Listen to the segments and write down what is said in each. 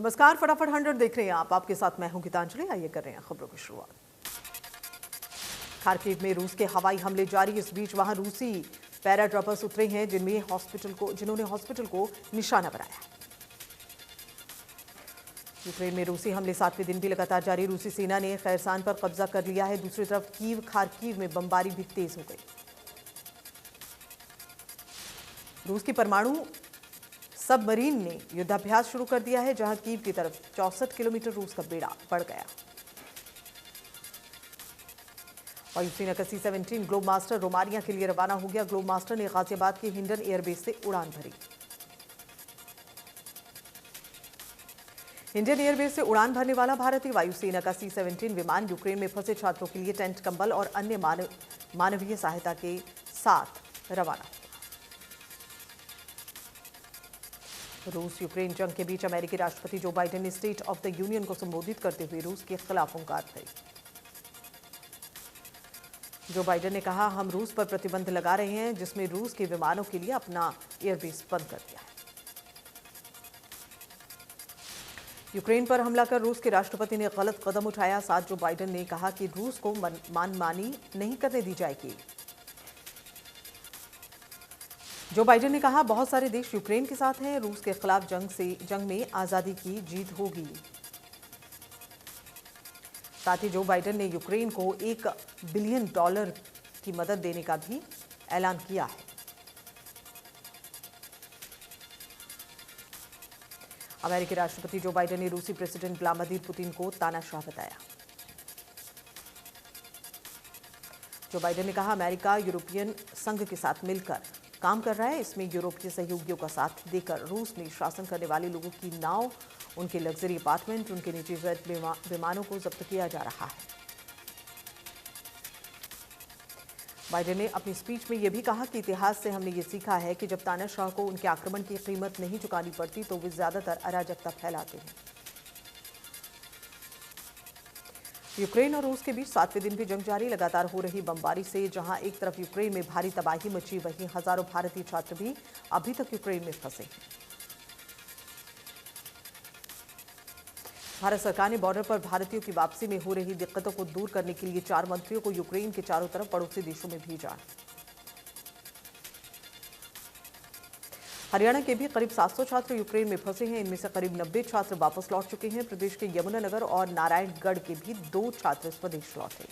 नमस्कार, फटाफट 100 देख रहे हैं आप। आपके साथ मैं हूं गीतांजलि। आइए कर रहे हैं खबरों की शुरुआत। खार्किव में रूस के हवाई हमले जारी। इस बीच वहां रूसी पैराट्रूपर्स उतरे हैं जिन्होंने हॉस्पिटल को निशाना बनाया। यूक्रेन में रूसी हमले 7वें दिन भी लगातार जारी। रूसी सेना ने खैरसान पर कब्जा कर लिया है। दूसरी तरफ खार्किव में बमबारी भी तेज हो गई। रूस की परमाणु सबमरीन ने युद्धाभ्यास शुरू कर दिया है, जहां कीव की तरफ 64 किलोमीटर रूस का बेड़ा बढ़ गया। वायुसेना का C-17 ग्लोब मास्टर रोमानिया के लिए रवाना हो गया। ग्लोब मास्टर ने गाजियाबाद के हिंडन एयरबेस से उड़ान भरी। हिंडन एयरबेस से उड़ान भरने वाला भारतीय वायुसेना का C-17 विमान यूक्रेन में फंसे छात्रों के लिए टेंट, कंबल और अन्य मानवीय सहायता के साथ रवाना हुआ। रूस यूक्रेन जंग के बीच अमेरिकी राष्ट्रपति जो बाइडेन ने स्टेट ऑफ द यूनियन को संबोधित करते हुए रूस के खिलाफ हुंकार भरी। जो बाइडेन ने कहा, हम रूस पर प्रतिबंध लगा रहे हैं, जिसमें रूस के विमानों के लिए अपना एयरबेस बंद कर दिया है। यूक्रेन पर हमला कर रूस के राष्ट्रपति ने गलत कदम उठाया। साथ जो बाइडेन ने कहा कि रूस को मनमानी नहीं करने दी जाएगी। जो बाइडेन ने कहा, बहुत सारे देश यूक्रेन के साथ हैं। रूस के खिलाफ जंग में आजादी की जीत होगी। साथ ही जो बाइडेन ने यूक्रेन को $1 बिलियन की मदद देने का भी ऐलान किया है। अमेरिकी राष्ट्रपति जो बाइडेन ने रूसी प्रेसिडेंट व्लादिमीर पुतिन को तानाशाह बताया। जो बाइडेन ने कहा, अमेरिका यूरोपियन संघ के साथ मिलकर काम कर रहा है। इसमें यूरोपीय सहयोगियों का साथ देकर रूस में शासन करने वाले लोगों की नाव, उनके लग्जरी अपार्टमेंट, उनके निजी जेट विमानों को जब्त किया जा रहा है। बाइडेन ने अपनी स्पीच में यह भी कहा कि इतिहास से हमने ये सीखा है कि जब तानाशाह को उनके आक्रमण की कीमत नहीं चुकानी पड़ती तो वे ज्यादातर अराजकता फैलाते हैं। यूक्रेन और रूस के बीच 7वें दिन भी जंग जारी। लगातार हो रही बमबारी से जहां एक तरफ यूक्रेन में भारी तबाही मची, वहीं हजारों भारतीय छात्र भी अभी तक यूक्रेन में फंसे हैं। भारत सरकार ने बॉर्डर पर भारतीयों की वापसी में हो रही दिक्कतों को दूर करने के लिए 4 मंत्रियों को यूक्रेन के चारों तरफ पड़ोसी देशों में भेजा। हरियाणा के भी करीब 700 छात्र यूक्रेन में फंसे हैं। इनमें से करीब 90 छात्र वापस लौट चुके हैं। प्रदेश के यमुनानगर और नारायणगढ़ के भी 2 छात्र स्वदेश लौटे।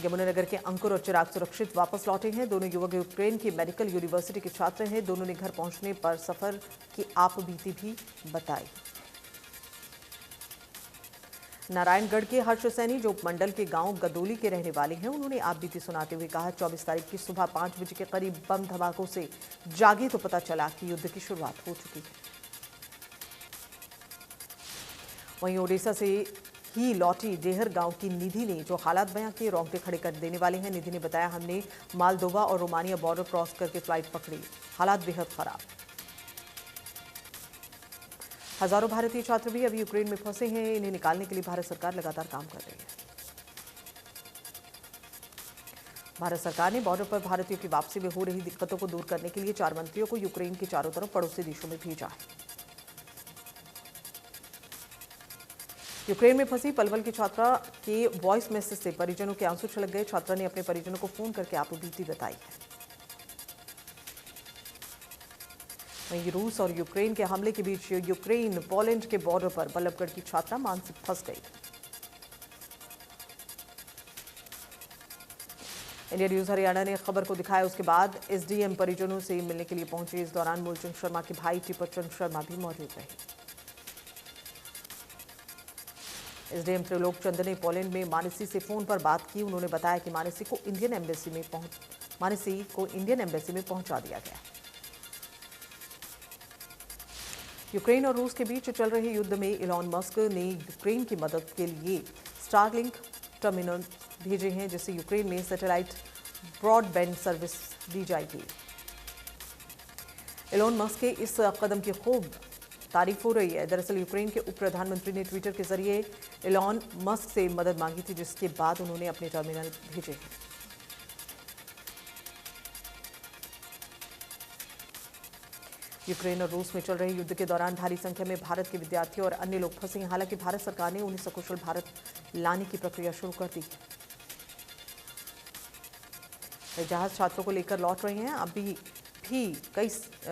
यमुनानगर के अंकुर और चिराग सुरक्षित वापस लौटे हैं। दोनों युवक यूक्रेन की मेडिकल यूनिवर्सिटी के छात्र हैं। दोनों ने घर पहुंचने पर सफर की आप बीती भी बताई। नारायणगढ़ के हर्ष सैनी जो उपमंडल के गांव गदोली के रहने वाले हैं, उन्होंने आप बीती सुनाते हुए कहा, 24 तारीख की सुबह 5 बजे के करीब बम धमाकों से जागे तो पता चला कि युद्ध की शुरुआत हो चुकी है। वहीं ओडिशा से ही लौटी डेहर गांव की निधि ने जो हालात बयां किए, रोंगटे खड़े कर देने वाले हैं। निधि ने बताया, हमने मालदोवा और रोमानिया बॉर्डर क्रॉस करके फ्लाइट पकड़ी। हालात बेहद खराब। हजारों भारतीय छात्र भी अभी यूक्रेन में फंसे हैं। इन्हें निकालने के लिए भारत सरकार लगातार काम कर रही है। भारत सरकार ने बॉर्डर पर भारतीयों की वापसी में हो रही दिक्कतों को दूर करने के लिए 4 मंत्रियों को यूक्रेन के चारों तरफ पड़ोसी देशों में भेजा है। यूक्रेन में फंसी पलवल की छात्रा के वॉइस मैसेज से परिजनों के आंसू छलक गए। छात्रा ने अपने परिजनों को फोन करके आपबीती बताई है। वहीं रूस और यूक्रेन के हमले के बीच यूक्रेन पोलैंड के बॉर्डर पर बल्लभगढ़ की छात्रा मानसिक फंस गई। इंडिया न्यूज हरियाणा ने खबर को दिखाया। उसके बाद एसडीएम परिजनों से मिलने के लिए पहुंचे। इस दौरान मूलचंद शर्मा के भाई टिपचंद शर्मा भी मौजूद रहे। एसडीएम त्रिलोक चंद ने पोलैंड में मानसी से फोन पर बात की। उन्होंने बताया कि मानसी को इंडियन एम्बेसी में पहुंचा दिया गया। यूक्रेन और रूस के बीच चल रहे युद्ध में इलॉन मस्क ने यूक्रेन की मदद के लिए स्टारलिंक टर्मिनल भेजे हैं, जिससे यूक्रेन में सैटेलाइट ब्रॉडबैंड सर्विस दी जाएगी। इलॉन मस्क के इस कदम की खूब तारीफ हो रही है। दरअसल यूक्रेन के उप प्रधानमंत्री ने ट्विटर के जरिए इलॉन मस्क से मदद मांगी थी, जिसके बाद उन्होंने अपने टर्मिनल भेजे हैं। यूक्रेन और रूस में चल रहे युद्ध के दौरान भारी संख्या में भारत के विद्यार्थी और अन्य लोग फंसे हैं। हालांकि भारत सरकार ने उन्हें सकुशल भारत लाने की प्रक्रिया शुरू कर दी है। जहाज छात्रों को लेकर लौट रहे हैं। अभी भी कई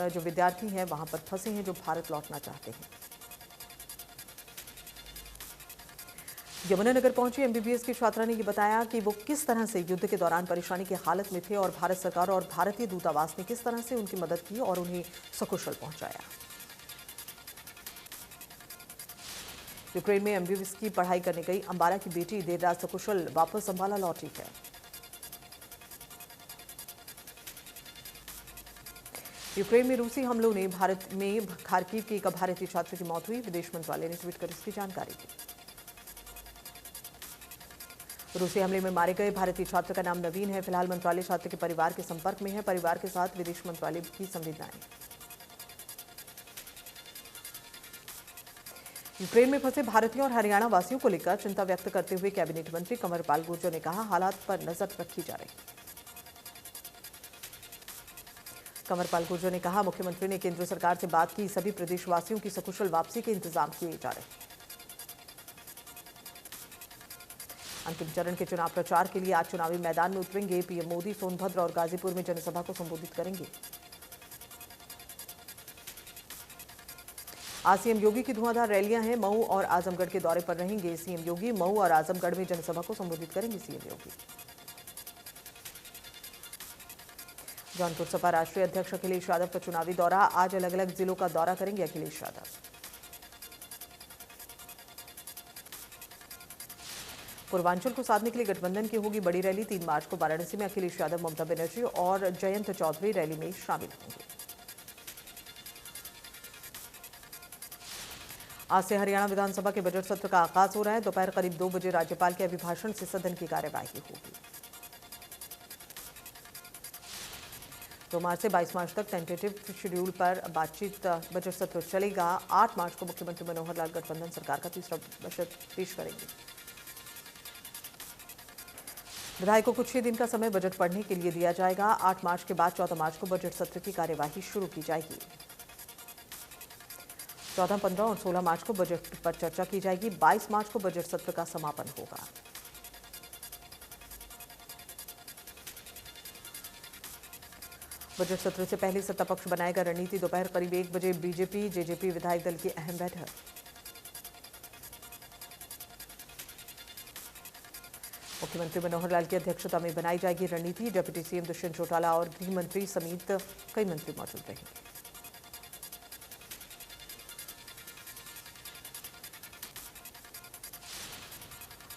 जो विद्यार्थी हैं वहां पर फंसे हैं जो भारत लौटना चाहते हैं। यमुनानगर पहुंची एमबीबीएस की छात्रा ने ये बताया कि वो किस तरह से युद्ध के दौरान परेशानी की हालत में थे और भारत सरकार और भारतीय दूतावास ने किस तरह से उनकी मदद की और उन्हें सकुशल पहुंचाया। यूक्रेन में एमबीबीएस की पढ़ाई करने गई अंबाला की बेटी देर रात सकुशल वापस अंबाला लौटी है। यूक्रेन में रूसी हमलों ने भारत में खार्किव की एक भारतीय छात्र की मौत हुई। विदेश मंत्रालय ने ट्वीट कर इसकी जानकारी दी। रूसी हमले में मारे गए भारतीय छात्र का नाम नवीन है। फिलहाल मंत्रालय छात्र के परिवार के संपर्क में है। परिवार के साथ विदेश मंत्रालय की संवेदनाएं। यूक्रेन में फंसे भारतीयों और हरियाणा वासियों को लेकर चिंता व्यक्त करते हुए कैबिनेट मंत्री कंवरपाल गुर्जर ने कहा, हालात पर नजर रखी जा रही। कंवरपाल गुर्जर ने कहा, मुख्यमंत्री ने केंद्र सरकार से बात की। सभी प्रदेशवासियों की सकुशल वापसी के इंतजाम किए जा रहे। अंतिम चरण के चुनाव प्रचार के लिए आज चुनावी मैदान में उतरेंगे पीएम मोदी। सोनभद्र और गाजीपुर में जनसभा को संबोधित करेंगे। आज सीएम योगी की धुआंधार रैलियां हैं। मऊ और आजमगढ़ के दौरे पर रहेंगे सीएम योगी। मऊ और आजमगढ़ में जनसभा को संबोधित करेंगे सीएम योगी। जौनपुर सपा राष्ट्रीय अध्यक्ष अखिलेश यादव का चुनावी दौरा। आज अलग अलग जिलों का दौरा करेंगे अखिलेश यादव। पूर्वांचल को साधने के लिए गठबंधन की होगी बड़ी रैली। 3 मार्च को वाराणसी में अखिलेश यादव, ममता बनर्जी और जयंत चौधरी रैली में शामिल होंगे। आज से हरियाणा विधानसभा के बजट सत्र का आगाज हो रहा है। दोपहर करीब 2 बजे राज्यपाल के अभिभाषण से सदन की कार्यवाही होगी। 2 मार्च से 22 मार्च तक टेंटेटिव शेड्यूल पर बातचीत बजट सत्र चलेगा। 8 मार्च को मुख्यमंत्री मनोहर लाल गठबंधन सरकार का तीसरा बजट पेश करेंगे। विधायकों को 6 दिन का समय बजट पढ़ने के लिए दिया जाएगा। 8 मार्च के बाद 14 मार्च को बजट सत्र की कार्यवाही शुरू की जाएगी। 14, 15 और 16 मार्च को बजट पर चर्चा की जाएगी। 22 मार्च को बजट सत्र का समापन होगा। बजट सत्र से पहले सत्तापक्ष बनाएगा रणनीति। दोपहर करीब 1 बजे बीजेपी जेजेपी विधायक दल की अहम बैठक। मुख्यमंत्री मनोहर लाल की अध्यक्षता में बनाई जाएगी रणनीति। डिप्टी सीएम दुष्यंत चौटाला और गृह मंत्री समेत कई मंत्री मौजूद रहेंगे।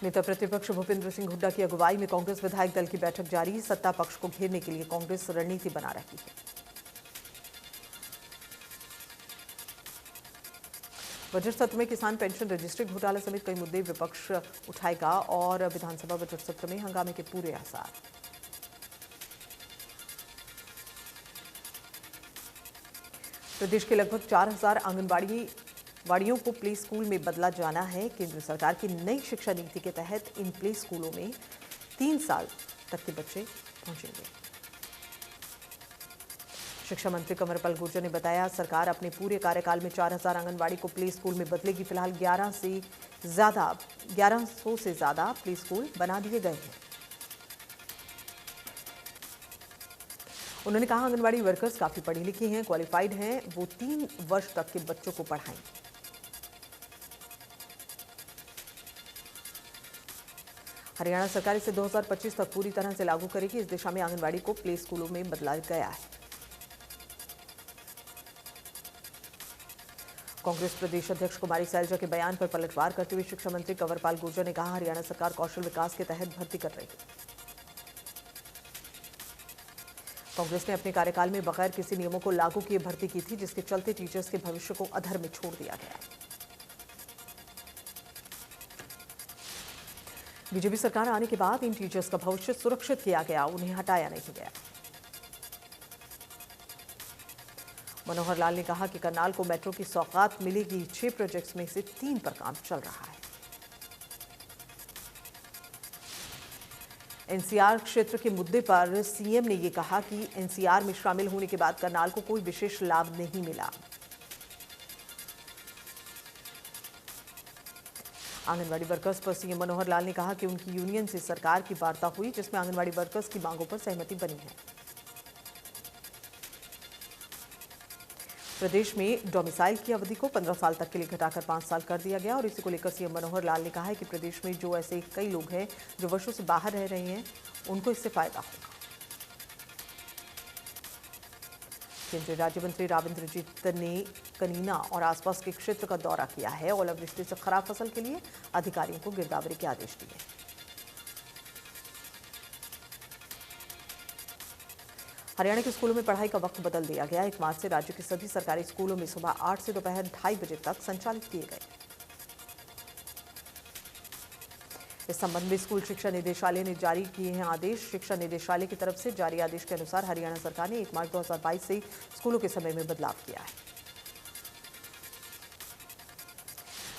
नेता प्रतिपक्ष भूपेंद्र सिंह हुड्डा की अगुवाई में कांग्रेस विधायक दल की बैठक जारी। सत्ता पक्ष को घेरने के लिए कांग्रेस रणनीति बना रही है। बजट सत्र में किसान पेंशन रजिस्ट्री घोटाला समेत कई मुद्दे विपक्ष उठाएगा और विधानसभा बजट सत्र में हंगामे के पूरे आसार। प्रदेश के लगभग 4000 आंगनबाड़ियों को प्ले स्कूल में बदला जाना है। केंद्र सरकार की नई शिक्षा नीति के तहत इन प्ले स्कूलों में 3 साल तक के बच्चे पहुंचेंगे। शिक्षा मंत्री कंवरपाल गुर्जर ने बताया, सरकार अपने पूरे कार्यकाल में 4000 आंगनबाड़ी को प्ले स्कूल में बदलेगी। फिलहाल 1100 से ज्यादा प्ले स्कूल बना दिए गए हैं। उन्होंने कहा, आंगनबाड़ी वर्कर्स काफी पढ़ी लिखी हैं, क्वालिफाइड हैं। वो 3 वर्ष तक के बच्चों को पढ़ाएंगे। हरियाणा सरकार इसे 2025 तक पूरी तरह से लागू करेगी। इस दिशा में आंगनबाड़ी को प्ले स्कूलों में बदला गया है। कांग्रेस प्रदेश अध्यक्ष कुमारी सैलजा के बयान पर पलटवार करते हुए शिक्षा मंत्री कंवरपाल गुर्जर ने कहा, हरियाणा सरकार कौशल विकास के तहत भर्ती कर रही है। कांग्रेस ने अपने कार्यकाल में बगैर किसी नियमों को लागू किए भर्ती की थी, जिसके चलते टीचर्स के भविष्य को अधर में छोड़ दिया गया। बीजेपी सरकार आने के बाद इन टीचर्स का भविष्य सुरक्षित किया गया, उन्हें हटाया नहीं गया। मनोहर लाल ने कहा कि करनाल को मेट्रो की सौगात मिलेगी। 6 प्रोजेक्ट्स में से 3 पर काम चल रहा है। एनसीआर क्षेत्र के मुद्दे पर सीएम ने ये कहा कि एनसीआर में शामिल होने के बाद करनाल को कोई विशेष लाभ नहीं मिला। आंगनवाड़ी वर्कर्स पर सीएम मनोहर लाल ने कहा कि उनकी यूनियन से सरकार की वार्ता हुई, जिसमें आंगनवाड़ी वर्कर्स की मांगों पर सहमति बनी है। प्रदेश में डोमिसाइल की अवधि को 15 साल तक के लिए घटाकर 5 साल कर दिया गया और इसी को लेकर सीएम मनोहर लाल ने कहा है कि प्रदेश में जो ऐसे कई लोग हैं जो वर्षों से बाहर रह रहे हैं, उनको इससे फायदा होगा। केंद्रीय राज्य मंत्री राव इंद्रजीत ने कनीना और आसपास के क्षेत्र का दौरा किया है। ओलावृष्टि से खराब फसल के लिए अधिकारियों को गिरदावरी के आदेश दिए। हरियाणा के स्कूलों में पढ़ाई का वक्त बदल दिया गया। 1 मार्च से राज्य के सभी सरकारी स्कूलों में सुबह 8 से दोपहर 2:30 बजे तक संचालित किए गए। इस संबंध में स्कूल शिक्षा निदेशालय ने जारी किए हैं आदेश। शिक्षा निदेशालय की तरफ से जारी आदेश के अनुसार हरियाणा सरकार ने 1 मार्च 2022 से स्कूलों के समय में बदलाव किया है।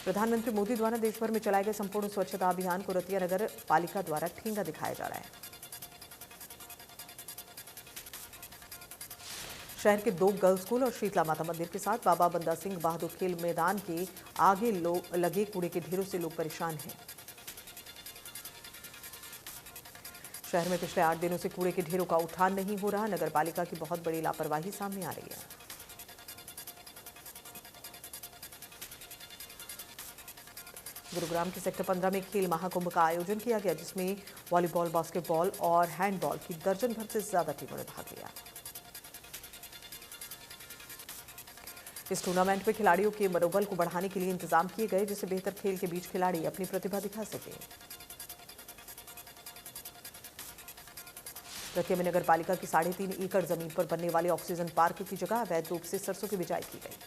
प्रधानमंत्री मोदी द्वारा देश भर में चलाए गए संपूर्ण स्वच्छता अभियान को रतिया नगर पालिका द्वारा ठेंगा दिखाया जा रहा है। शहर के 2 गर्ल्स स्कूल और शीतला माता मंदिर के साथ बाबा बंदा सिंह बहादुर खेल मैदान के आगे लगे कूड़े के ढेरों से लोग परेशान हैं। शहर में पिछले 8 दिनों से कूड़े के ढेरों का उठान नहीं हो रहा। नगर पालिका की बहुत बड़ी लापरवाही सामने आ रही है। गुरुग्राम के सेक्टर 15 में खेल महाकुंभ का आयोजन किया गया, जिसमें वॉलीबॉल, बास्केटबॉल और हैंडबॉल की दर्जन भर से ज्यादा टीमों ने भाग लिया। इस टूर्नामेंट में खिलाड़ियों के मनोबल को बढ़ाने के लिए इंतजाम किए गए, जिससे बेहतर खेल के बीच खिलाड़ी अपनी प्रतिभा दिखा सके। रतिया में नगर पालिका की 3.5 एकड़ जमीन पर बनने वाले ऑक्सीजन पार्क की जगह अवैध रूप से सरसों की बिजाई की गई।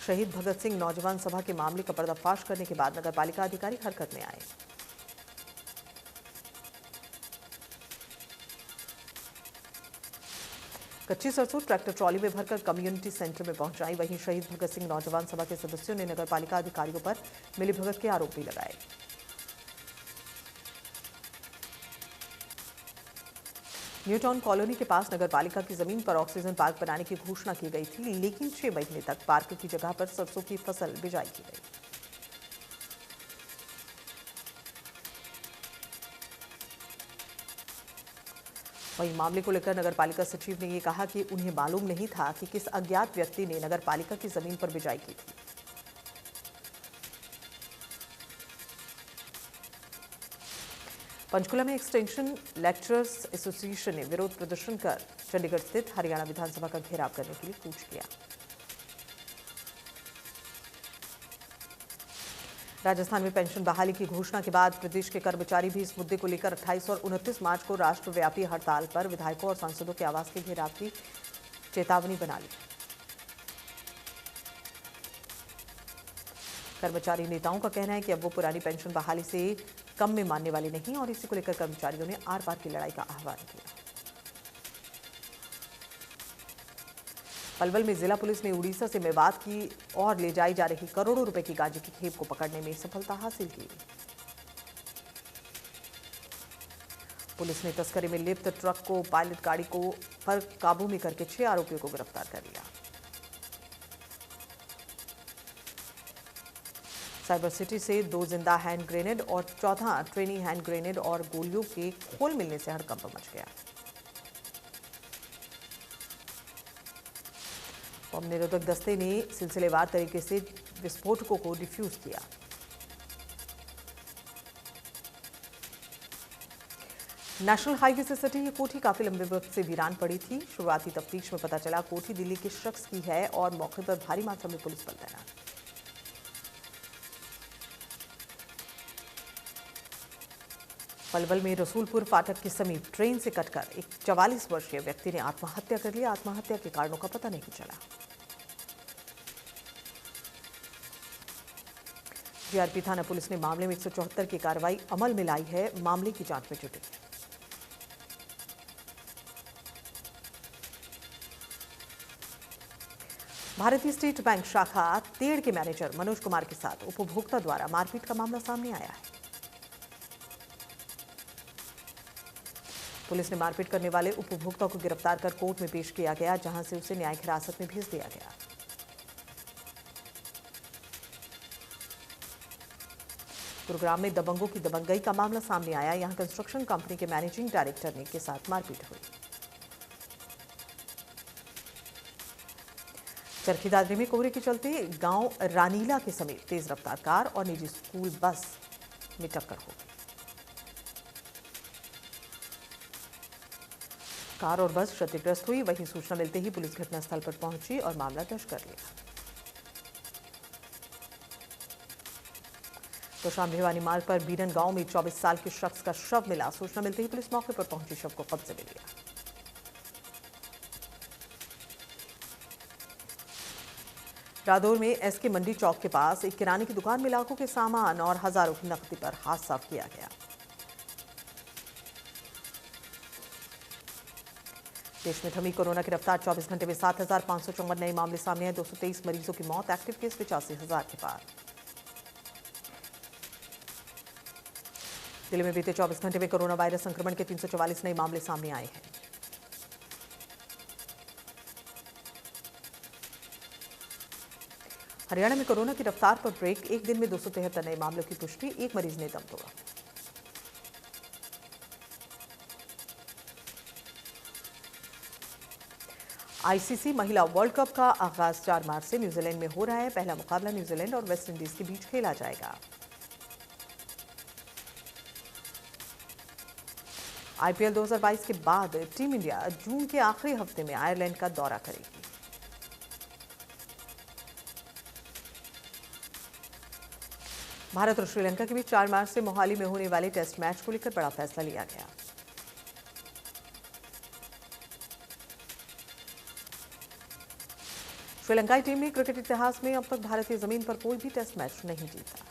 शहीद भगत सिंह नौजवान सभा के मामले का पर्दाफाश करने के बाद नगर पालिका अधिकारी हरकत में आए। कच्ची सरसों ट्रैक्टर ट्रॉली में भरकर कम्युनिटी सेंटर में पहुंचाई। वहीं शहीद भगत सिंह नौजवान सभा के सदस्यों ने नगर पालिका अधिकारियों पर मिलीभगत के आरोप भी लगाए। न्यू टाउन कॉलोनी के पास नगर पालिका की जमीन पर ऑक्सीजन पार्क बनाने की घोषणा की गई थी, लेकिन 6 महीने तक पार्क की जगह पर सरसों की फसल बिजाई की गई। वहीं मामले को लेकर नगर पालिका सचिव ने यह कहा कि उन्हें मालूम नहीं था कि किस अज्ञात व्यक्ति ने नगर पालिका की जमीन पर बिजाई की थी। पंचकुला में एक्सटेंशन लेक्चरर्स एसोसिएशन ने विरोध प्रदर्शन कर चंडीगढ़ स्थित हरियाणा विधानसभा का घेराव करने के लिए कूच किया। राजस्थान में पेंशन बहाली की घोषणा के बाद प्रदेश के कर्मचारी भी इस मुद्दे को लेकर 28 और 29 मार्च को राष्ट्रव्यापी हड़ताल पर विधायकों और सांसदों के आवास के घेराव की चेतावनी बना ली। कर्मचारी नेताओं का कहना है कि अब वो पुरानी पेंशन बहाली से कम में मानने वाले नहीं और इसी को लेकर कर्मचारियों ने आर पार की लड़ाई का आह्वान किया। पलवल में जिला पुलिस ने उड़ीसा से मेवात की और ले जाई जा रही करोड़ों रुपए की गांजे की खेप को पकड़ने में सफलता हासिल की। पुलिस ने तस्करी में लिप्त ट्रक को पायलट गाड़ी को पर काबू में करके 6 आरोपियों को गिरफ्तार कर लिया। साइबर सिटी से 2 जिंदा हैंड ग्रेनेड और चौथा ट्रेनी हैंड ग्रेनेड और गोलियों के खोल मिलने से हड़कंप मच गया। बम निरोधक दस्ते ने सिलसिलेवार तरीके से विस्फोटकों को डिफ्यूज किया। नेशनल हाईवे से सटी ये कोठी काफी लंबे वक्त से वीरान पड़ी थी। शुरुआती तफ्तीश में पता चला कोठी दिल्ली के शख्स की है और मौके पर भारी मात्रा में पुलिस बल तैनात। पलवल में रसूलपुर फाटक के समीप ट्रेन से कटकर एक 44 वर्षीय व्यक्ति ने आत्महत्या कर लिया। आत्महत्या के कारणों का पता नहीं चला। जीआरपी थाना पुलिस ने मामले में 174 की कार्रवाई अमल में लाई है। मामले की जांच में जुटी है। भारतीय स्टेट बैंक शाखा तेड़ के मैनेजर मनोज कुमार के साथ उपभोक्ता द्वारा मारपीट का मामला सामने आया है। पुलिस ने मारपीट करने वाले उपभोक्ता को गिरफ्तार कर कोर्ट में पेश किया गया, जहां से उसे न्यायिक हिरासत में भेज दिया गया। गुरुग्राम में दबंगों की दबंगई का मामला सामने आया। यहां कंस्ट्रक्शन कंपनी के मैनेजिंग डायरेक्टर ने के साथ मारपीट हुई। चरखी दादरी में कोहरे के चलते गांव रानीला के समीप तेज रफ्तार कार और निजी स्कूल बस में टक्कर हो गई। कार और बस क्षतिग्रस्त हुई। वहीं सूचना मिलते ही पुलिस घटनास्थल पर पहुंची और मामला दर्ज कर लिया। तो शाम भिवानी मार्ग पर बीरन गांव में 24 साल के शख्स का शव मिला। सूचना मिलते ही पुलिस मौके पर पहुंची, शव को कब्जे में लिया। रादौर में एसके मंडी चौक के पास एक किराने की दुकान में लाखों के सामान और हजारों की नकदी पर हाथ साफ किया गया। देश में थमी कोरोना की रफ्तार। 24 घंटे में 7,554 नए मामले सामने आए। 223 मरीजों की मौत। एक्टिव केस 85,000 के पार। दिल्ली में बीते 24 घंटे में कोरोना वायरस संक्रमण के 344 नए मामले सामने आए हैं। हरियाणा में कोरोना की रफ्तार पर ब्रेक। एक दिन में 273 नए मामलों की पुष्टि। एक मरीज ने दम तोड़ा। आईसीसी महिला वर्ल्ड कप का आगाज 4 मार्च से न्यूजीलैंड में हो रहा है। पहला मुकाबला न्यूजीलैंड और वेस्ट इंडीज के बीच खेला जाएगा। आईपीएल 2022 के बाद टीम इंडिया जून के आखिरी हफ्ते में आयरलैंड का दौरा करेगी। भारत और श्रीलंका के बीच 4 मार्च से मोहाली में होने वाले टेस्ट मैच को लेकर बड़ा फैसला लिया गया। श्रीलंकाई टीम ने क्रिकेट इतिहास में अब तक भारतीय जमीन पर कोई भी टेस्ट मैच नहीं जीता।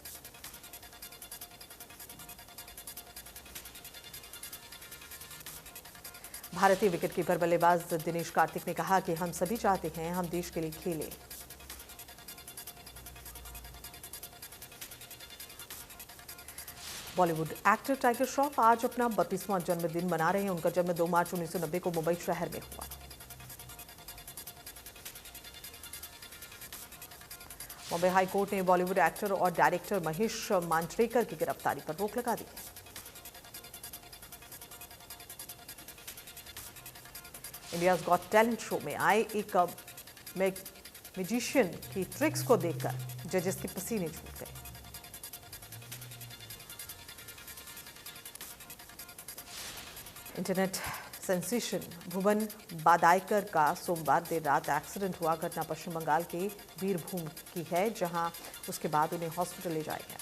भारतीय विकेटकीपर बल्लेबाज दिनेश कार्तिक ने कहा कि हम सभी चाहते हैं हम देश के लिए खेलें। बॉलीवुड एक्टर टाइगर श्रॉफ आज अपना 32वां जन्मदिन मना रहे हैं। उनका जन्म 2 मार्च 1990 को मुंबई शहर में हुआ। मुंबई हाई कोर्ट ने बॉलीवुड एक्टर और डायरेक्टर महेश मांजरेकर की गिरफ्तारी पर रोक लगा दी है। इंडियाज गॉट टैलेंट शो में आए एक मैजिशियन की ट्रिक्स को देखकर जजेस के पसीने छूट गए। इंटरनेट सेंसेशन भुवन बादायकर का सोमवार देर रात एक्सीडेंट हुआ। घटना पश्चिम बंगाल के बीरभूम की है, जहां उसके बाद उन्हें हॉस्पिटल ले जाया गया।